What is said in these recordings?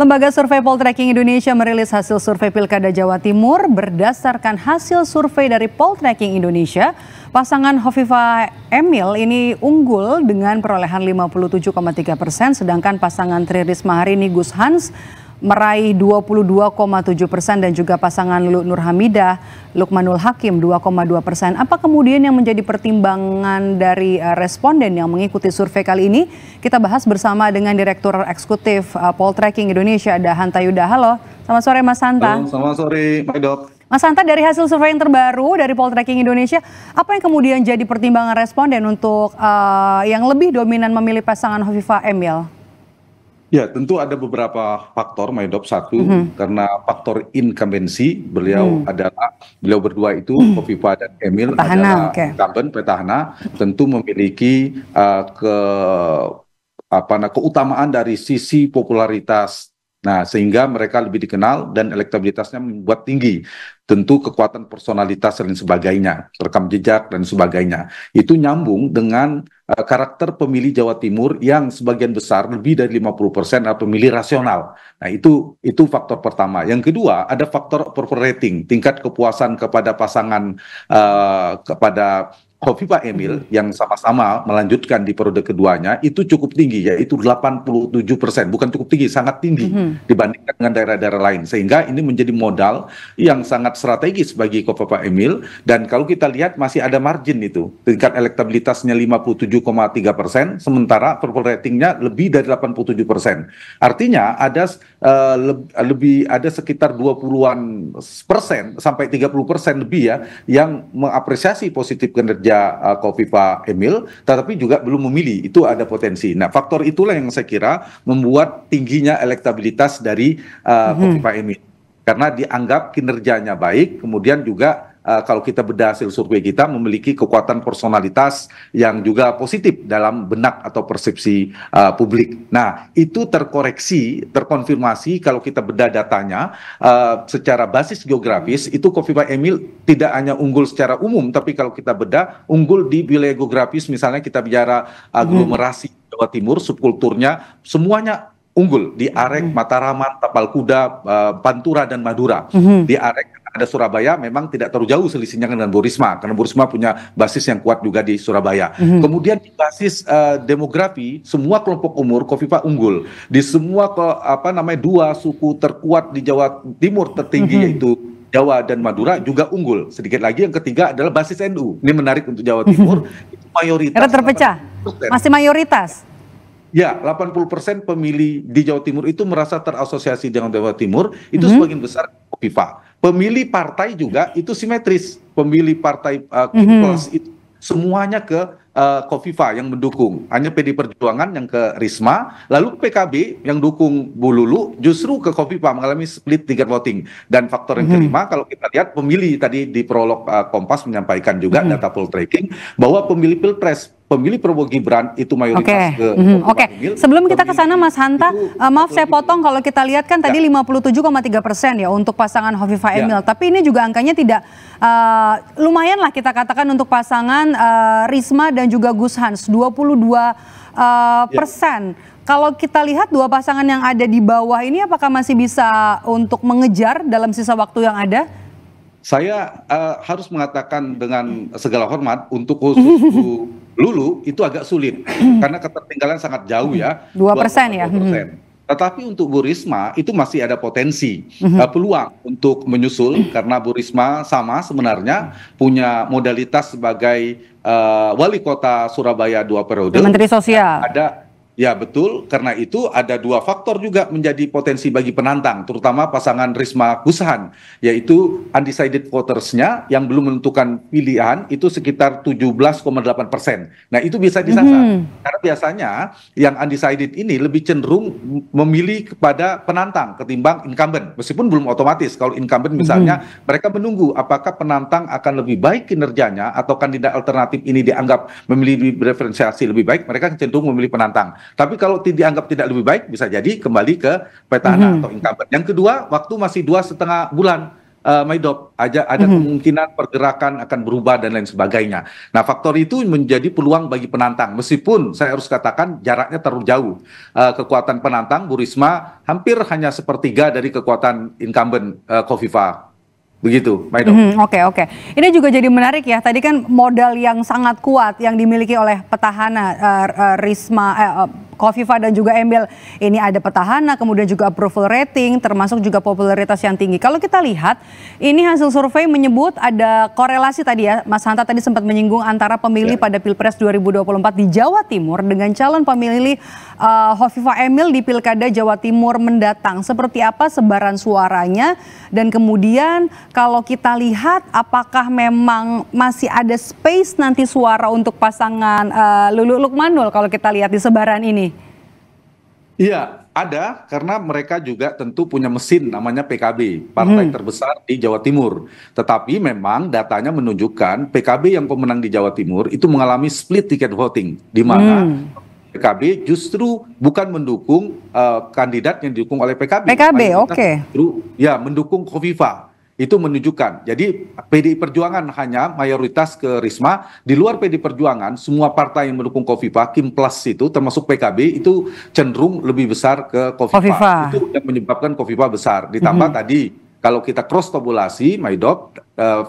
Lembaga Survei Poltreking Indonesia merilis hasil survei Pilkada Jawa Timur. Berdasarkan hasil survei dari Poltreking Indonesia, pasangan Hovifah Emil ini unggul dengan perolehan 57,3%, sedangkan pasangan Tri Risma hari ini Gus Hans meraih 22,7% dan juga pasangan Lulu Nur Hamidah Lukmanul Hakim 2,2%. Apa kemudian yang menjadi pertimbangan dari responden yang mengikuti survei kali ini? Kita bahas bersama dengan Direktur Eksekutif Poltreking Indonesia, ada Hanta Yuda. Halo, selamat sore Mas Hanta. Halo, selamat sore Pak Dok. Mas Hanta, dari hasil survei yang terbaru dari Poltreking Indonesia, apa yang kemudian jadi pertimbangan responden untuk yang lebih dominan memilih pasangan Hovifah Emil? Ya, tentu ada beberapa faktor, Maidop. Satu, karena faktor incumbency, beliau berdua itu, Hovifah dan Emil adalah incumbent, petahana, tentu memiliki keutamaan dari sisi popularitas. Nah, sehingga mereka lebih dikenal dan elektabilitasnya membuat tinggi. Tentu kekuatan personalitas dan sebagainya, rekam jejak dan sebagainya. Itu nyambung dengan karakter pemilih Jawa Timur yang sebagian besar lebih dari 50% adalah pemilih rasional. Nah, itu faktor pertama. Yang kedua, ada faktor approval rating, tingkat kepuasan kepada pasangan kepada Hovifah Emil yang sama-sama melanjutkan di periode keduanya itu cukup tinggi, yaitu 87%, bukan cukup tinggi, sangat tinggi dibandingkan dengan daerah-daerah lain, sehingga ini menjadi modal yang sangat strategis bagi Hovifah Emil. Dan kalau kita lihat masih ada margin itu, tingkat elektabilitasnya 57,3%, sementara approval ratingnya lebih dari 87%. Artinya ada ada sekitar 20-an persen sampai 30% lebih ya yang mengapresiasi positif kinerja Hovifah Emil, tetapi juga belum memilih. Itu ada potensi. Nah, faktor itulah yang saya kira membuat tingginya elektabilitas dari Hovifah Emil, karena dianggap kinerjanya baik, kemudian juga kalau kita bedah hasil survei kita memiliki kekuatan personalitas yang juga positif dalam benak atau persepsi publik. Nah, itu terkonfirmasi kalau kita bedah datanya secara basis geografis. Itu Hovifah Emil tidak hanya unggul secara umum, tapi kalau kita bedah unggul di wilayah geografis, misalnya kita bicara aglomerasi Jawa Timur, subkulturnya semuanya unggul di Arek, Mataraman, Tapal Kuda, Pantura dan Madura. Di Arek ada Surabaya, memang tidak terlalu jauh selisihnya dengan Bu Risma, karena Bu Risma punya basis yang kuat juga di Surabaya. Kemudian di basis demografi, semua kelompok umur Hovifah unggul. Di semua dua suku terkuat di Jawa Timur tertinggi yaitu Jawa dan Madura juga unggul. Sedikit lagi yang ketiga adalah basis NU. Ini menarik untuk Jawa Timur. Itu mayoritas. Karena terpecah, masih mayoritas. Ya, 80% pemilih di Jawa Timur itu merasa terasosiasi dengan Jawa Timur, itu sebagian besar Hovifah. Pemilih partai juga itu simetris. Pemilih partai Plus itu semuanya ke Hovifah yang mendukung. Hanya PD Perjuangan yang ke Risma, lalu PKB yang dukung Bu Lulu justru ke Hovifah, mengalami split ticket voting. Dan faktor yang kelima, kalau kita lihat pemilih tadi di prolog Kompas menyampaikan juga data Poltreking bahwa pemilih Pilpres, pemilih Prabowo Gibran itu mayoritas ke Oke. Sebelum kita ke sana Mas Hanta, maaf saya potong, kalau kita lihat kan tadi 57,3% ya untuk pasangan Hovifah Emil, tapi ini juga angkanya tidak lumayan lah kita katakan untuk pasangan Risma dan juga Gus Hans, 22%. Kalau kita lihat dua pasangan yang ada di bawah ini, apakah masih bisa untuk mengejar dalam sisa waktu yang ada? Saya harus mengatakan dengan segala hormat untuk khusus Lulu itu agak sulit karena ketertinggalan sangat jauh ya, 2% ya. Tetapi untuk Bu Risma itu masih ada potensi peluang untuk menyusul, karena Bu Risma sama sebenarnya punya modalitas sebagai wali kota Surabaya 2 periode. Menteri Sosial. Ya betul, karena itu ada dua faktor juga menjadi potensi bagi penantang, terutama pasangan Risma Gus Hans, yaitu undecided votersnya yang belum menentukan pilihan itu sekitar 17,8%. Nah itu bisa disasar, karena biasanya yang undecided ini lebih cenderung memilih kepada penantang ketimbang incumbent, meskipun belum otomatis. Kalau incumbent misalnya mereka menunggu apakah penantang akan lebih baik kinerjanya atau kandidat alternatif ini dianggap memilih diferensiasi lebih baik, mereka cenderung memilih penantang. Tapi kalau dianggap tidak lebih baik, bisa jadi kembali ke petahana atau incumbent. Yang kedua, waktu masih 2,5 bulan. Maidop, ada kemungkinan pergerakan akan berubah dan lain sebagainya. Nah, faktor itu menjadi peluang bagi penantang. Meskipun saya harus katakan jaraknya terlalu jauh. Kekuatan penantang Bu Risma hampir hanya sepertiga dari kekuatan incumbent Khofifah. Begitu, Maidop. Oke. Ini juga jadi menarik ya. Tadi kan modal yang sangat kuat yang dimiliki oleh petahana Risma, Khofifah dan juga Emil. Ini ada petahana, kemudian juga approval rating, termasuk juga popularitas yang tinggi. Kalau kita lihat, ini hasil survei menyebut ada korelasi tadi ya, Mas Hanta tadi sempat menyinggung antara pemilih pada Pilpres 2024 di Jawa Timur dengan calon pemilih Khofifah Emil di Pilkada Jawa Timur mendatang. Seperti apa sebaran suaranya, dan kemudian kalau kita lihat apakah memang masih ada space nanti suara untuk pasangan Lulu Lukmanul kalau kita lihat di sebaran ini? Iya, ada, karena mereka juga tentu punya mesin namanya PKB, partai terbesar di Jawa Timur. Tetapi memang datanya menunjukkan PKB yang pemenang di Jawa Timur itu mengalami split ticket voting, di mana PKB justru bukan mendukung kandidat yang didukung oleh PKB. Justru ya mendukung Khofifah. Itu menunjukkan. Jadi PDI Perjuangan hanya mayoritas ke Risma. Di luar PDI Perjuangan, semua partai yang mendukung Khofifah, Kim Plus itu termasuk PKB itu cenderung lebih besar ke Khofifah. Itu yang menyebabkan Khofifah besar. Ditambah tadi kalau kita cross tabulasi, Maidop,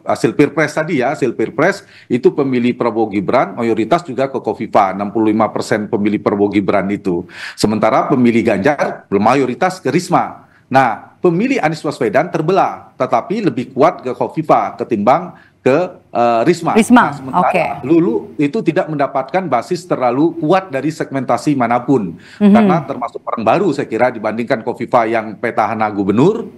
hasil Pilpres tadi ya, hasil Pilpres itu pemilih Prabowo Gibran mayoritas juga ke Khofifah, 65% pemilih Prabowo Gibran itu. Sementara pemilih Ganjar mayoritas ke Risma. Nah, pemilih Anies Baswedan terbelah, tetapi lebih kuat ke Khofifah ketimbang ke Risma. Nah, sementara Lulu itu tidak mendapatkan basis terlalu kuat dari segmentasi manapun, karena termasuk orang baru saya kira dibandingkan Khofifah yang petahana gubernur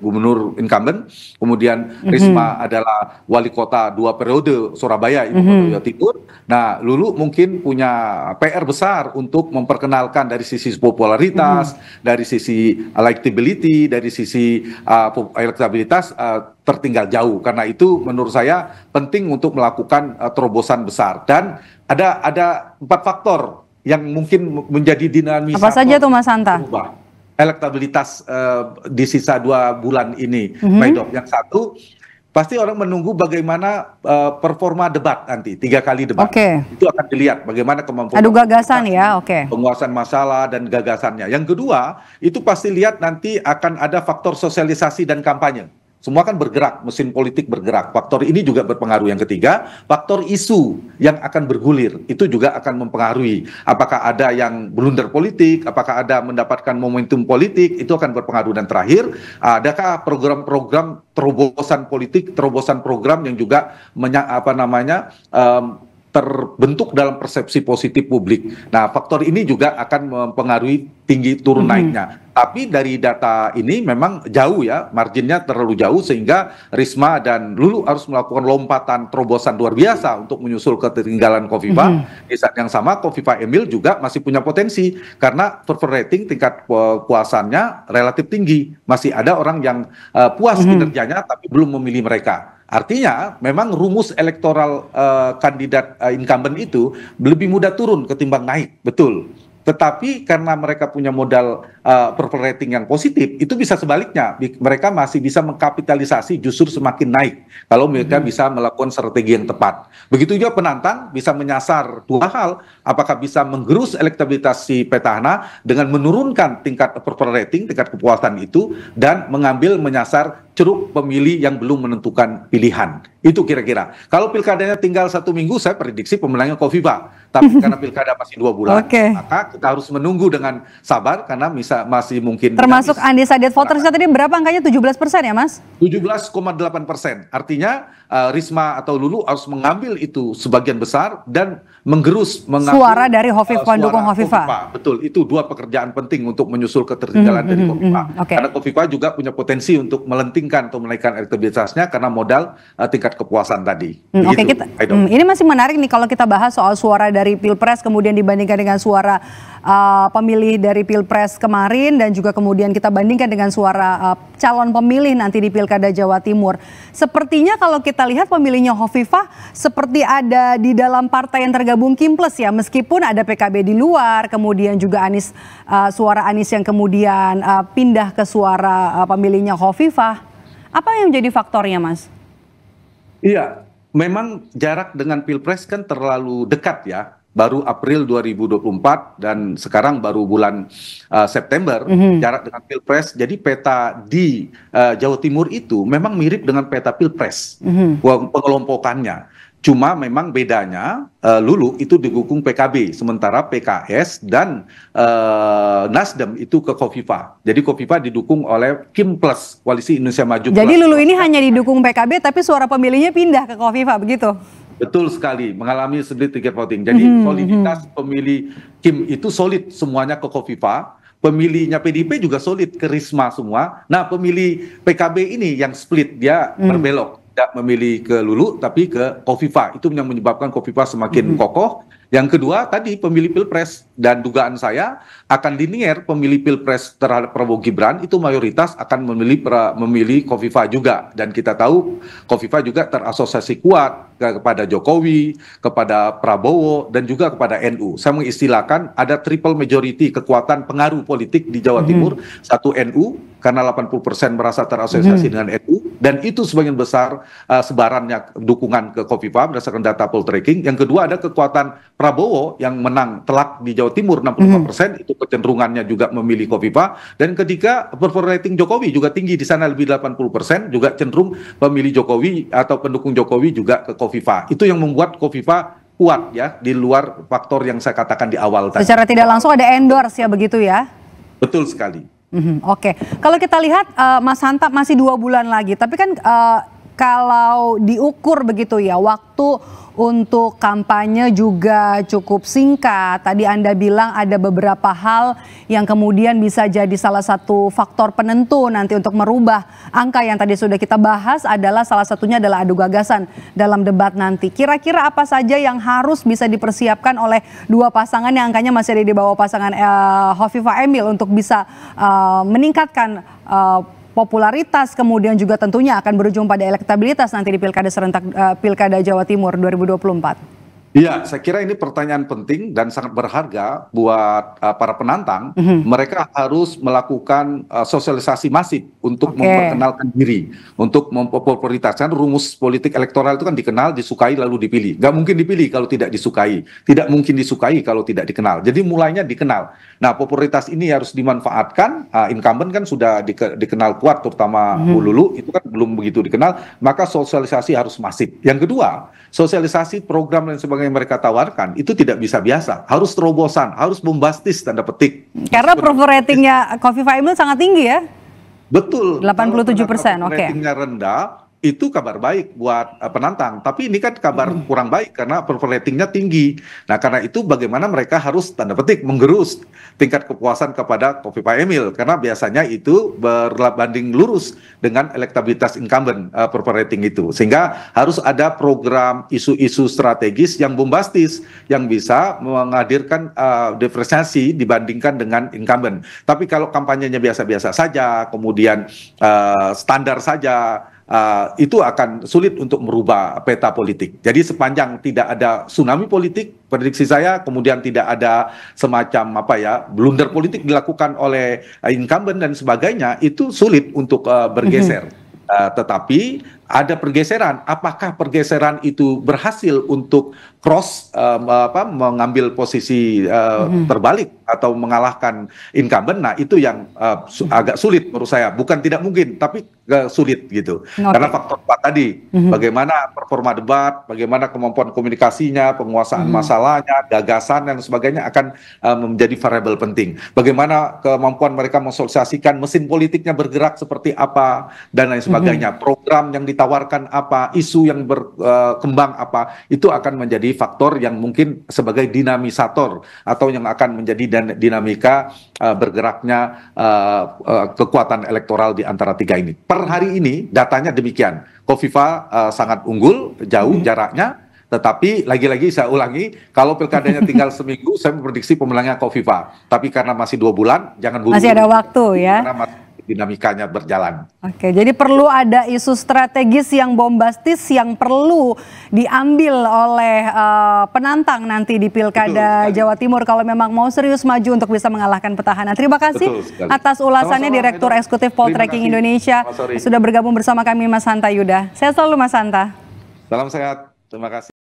incumbent, kemudian Risma adalah wali kota 2 periode Surabaya, ibu kota Jawa Timur. Nah, Lulu mungkin punya PR besar untuk memperkenalkan dari sisi popularitas, dari sisi electability, dari sisi elektabilitas tertinggal jauh. Karena itu menurut saya penting untuk melakukan terobosan besar, dan ada 4 faktor yang mungkin menjadi dinamisator. Apa saja tuh Mas Hanta? Elektabilitas di sisa 2 bulan ini, Maidop. Yang satu, pasti orang menunggu bagaimana performa debat nanti, 3 kali debat. Itu akan dilihat bagaimana kemampuan adu gagasan ya, penguasaan masalah dan gagasannya. Yang kedua, itu pasti lihat nanti akan ada faktor sosialisasi dan kampanye. Semua kan bergerak, mesin politik bergerak. Faktor ini juga berpengaruh. Yang ketiga, faktor isu yang akan bergulir. Itu juga akan mempengaruhi. Apakah ada yang blunder politik, apakah ada mendapatkan momentum politik, itu akan berpengaruh. Dan terakhir, adakah program-program terobosan politik, terobosan program yang juga terbentuk dalam persepsi positif publik. Nah, faktor ini juga akan mempengaruhi tinggi turun naiknya. Tapi dari data ini memang jauh ya, marginnya terlalu jauh, sehingga Risma dan Lulu harus melakukan lompatan terobosan luar biasa untuk menyusul ketertinggalan Khofifah. Di saat yang sama, Khofifah Emil juga masih punya potensi, karena approval rating tingkat puasannya relatif tinggi. Masih ada orang yang puas kinerjanya tapi belum memilih mereka. Artinya memang rumus elektoral kandidat incumbent itu lebih mudah turun ketimbang naik, betul. Tetapi karena mereka punya modal approval rating yang positif, itu bisa sebaliknya. Mereka masih bisa mengkapitalisasi justru semakin naik kalau mereka bisa melakukan strategi yang tepat. Begitu juga penantang bisa menyasar 2 hal. Apakah bisa menggerus elektabilitas si petahana dengan menurunkan tingkat approval rating, tingkat kepuasan itu, dan menyasar ceruk pemilih yang belum menentukan pilihan. Itu kira-kira. Kalau pilkadanya tinggal 1 minggu, saya prediksi pemenangnya Khofifah. Tapi karena pilkada masih 2 bulan, maka kita harus menunggu dengan sabar, karena masih mungkin termasuk undecided votersnya tadi berapa angkanya? 17% ya Mas? 17,8%. Artinya Risma atau Lulu harus mengambil itu sebagian besar dan mengambil suara dari pendukung Khofifah. Betul, itu 2 pekerjaan penting untuk menyusul ketertinggalan dari Khofifah. Karena Khofifah juga punya potensi untuk melentingkan atau menaikkan elektabilitasnya karena modal tingkat kepuasan tadi. Ini masih menarik nih kalau kita bahas soal suara dari Pilpres kemudian dibandingkan dengan suara pemilih dari Pilpres kemarin, dan juga kemudian kita bandingkan dengan suara calon pemilih nanti di Pilkada Jawa Timur. Sepertinya kalau kita lihat pemilihnya Khofifah seperti ada di dalam partai yang tergabung Kim Plus ya, meskipun ada PKB di luar, kemudian juga suara Anies yang kemudian pindah ke suara pemilihnya Khofifah. Apa yang menjadi faktornya, Mas? Iya, memang jarak dengan Pilpres kan terlalu dekat ya. Baru April 2024 dan sekarang baru bulan September, jarak dengan Pilpres. Jadi peta di Jawa Timur itu memang mirip dengan peta Pilpres, pengelompokannya. Cuma memang bedanya Lulu itu didukung PKB, sementara PKS dan Nasdem itu ke Khofifah. Jadi Khofifah didukung oleh Kim Plus, Koalisi Indonesia Maju. Jadi Lulu ini hanya didukung PKB, tapi suara pemilihnya pindah ke Khofifah, begitu? Betul sekali, mengalami split ticket voting. Jadi soliditas pemilih Kim itu solid semuanya ke Khofifah. Pemilihnya PDIP juga solid ke Risma semua. Nah, pemilih PKB ini yang split, dia berbelok. Tidak memilih ke Lulu tapi ke Khofifah. Itu yang menyebabkan Khofifah semakin kokoh. Yang kedua tadi pemilih Pilpres, dan dugaan saya akan linier pemilih Pilpres terhadap Prabowo Gibran itu mayoritas akan memilih Khofifah juga, dan kita tahu Khofifah juga terasosiasi kuat kepada Jokowi, kepada Prabowo, dan juga kepada NU. Saya mengistilahkan ada triple majority kekuatan pengaruh politik di Jawa Timur. Satu NU karena 80% merasa terasosiasi dengan NU, dan itu sebagian besar sebarannya dukungan ke Khofifah berdasarkan data poll tracking. Yang kedua ada kekuatan Prabowo yang menang telak di Jawa Timur 65%, itu kecenderungannya juga memilih Khofifah. Dan ketiga, approval rating Jokowi juga tinggi di sana, lebih 80%, juga cenderung pemilih Jokowi atau pendukung Jokowi juga ke Khofifah. Itu yang membuat Khofifah kuat ya, di luar faktor yang saya katakan di awal tadi. Secara tidak langsung ada endorse ya, begitu ya? Betul sekali. Oke. Kalau kita lihat Mas Hanta masih 2 bulan lagi, tapi kan kalau diukur begitu ya, waktu untuk kampanye juga cukup singkat. Tadi Anda bilang ada beberapa hal yang kemudian bisa jadi salah satu faktor penentu nanti untuk merubah angka yang tadi sudah kita bahas, adalah salah satunya adalah adu gagasan dalam debat nanti. Kira-kira apa saja yang harus bisa dipersiapkan oleh dua pasangan yang angkanya masih ada di bawah pasangan Khofifah Emil untuk bisa meningkatkan popularitas, kemudian juga tentunya akan berujung pada elektabilitas nanti di Pilkada serentak Pilkada Jawa Timur 2024? Iya, saya kira ini pertanyaan penting dan sangat berharga buat para penantang. Mereka harus melakukan sosialisasi masif untuk memperkenalkan diri, untuk mempopularitaskan. Rumus politik elektoral itu kan dikenal, disukai, lalu dipilih. Gak mungkin dipilih kalau tidak disukai, tidak mungkin disukai kalau tidak dikenal. Jadi mulainya dikenal. Nah, popularitas ini harus dimanfaatkan. Incumbent kan sudah dikenal kuat, terutama Bu Lulu, itu kan belum begitu dikenal. Maka sosialisasi harus masif. Yang kedua, sosialisasi program dan sebagainya yang mereka tawarkan itu tidak bisa biasa, harus terobosan, harus bombastis tanda petik. Karena approval ratingnya Khofifah Emil sangat tinggi ya? Betul. 87%, oke. Ratingnya rendah, itu kabar baik buat penantang. Tapi ini kan kabar kurang baik karena approval ratingnya tinggi. Nah, karena itu bagaimana mereka harus tanda petik menggerus tingkat kepuasan kepada Khofifah Emil, karena biasanya itu berbanding lurus dengan elektabilitas incumbent approval rating itu. Sehingga harus ada program isu-isu strategis yang bombastis yang bisa menghadirkan diferensiasi dibandingkan dengan incumbent. Tapi kalau kampanyenya biasa-biasa saja, kemudian standar saja, itu akan sulit untuk merubah peta politik. Jadi sepanjang tidak ada tsunami politik, prediksi saya, kemudian tidak ada semacam blunder politik dilakukan oleh incumbent dan sebagainya, itu sulit untuk bergeser. Tetapi ada pergeseran. Apakah pergeseran itu berhasil untuk cross mengambil posisi terbalik atau mengalahkan incumbent? Nah, itu yang agak sulit menurut saya. Bukan tidak mungkin, tapi sulit gitu. Karena faktor tadi, bagaimana performa debat, bagaimana kemampuan komunikasinya, penguasaan masalahnya, gagasan dan sebagainya akan menjadi variabel penting. Bagaimana kemampuan mereka mensosialisasikan mesin politiknya bergerak seperti apa dan lain sebagainya. Program yang ditawarkan apa, isu yang berkembang apa, itu akan menjadi faktor yang mungkin sebagai dinamisator atau yang akan menjadi dinamika bergeraknya kekuatan elektoral di antara tiga ini. Per hari ini datanya demikian. Khofifah sangat unggul, jauh jaraknya. Tetapi lagi-lagi saya ulangi, kalau pilkadanya tinggal seminggu, saya memprediksi pemenangnya Khofifah. Tapi karena masih 2 bulan, jangan buru-buru. Masih ada waktu ya. dinamikanya berjalan. Oke, jadi perlu ada isu strategis yang bombastis yang perlu diambil oleh penantang nanti di Pilkada Jawa Timur kalau memang mau serius maju untuk bisa mengalahkan petahana. Terima kasih atas ulasannya Direktur Eksekutif Poltreking Indonesia sudah bergabung bersama kami Mas Hanta Yuda. Sehat selalu Mas Hanta. Salam sehat, terima kasih.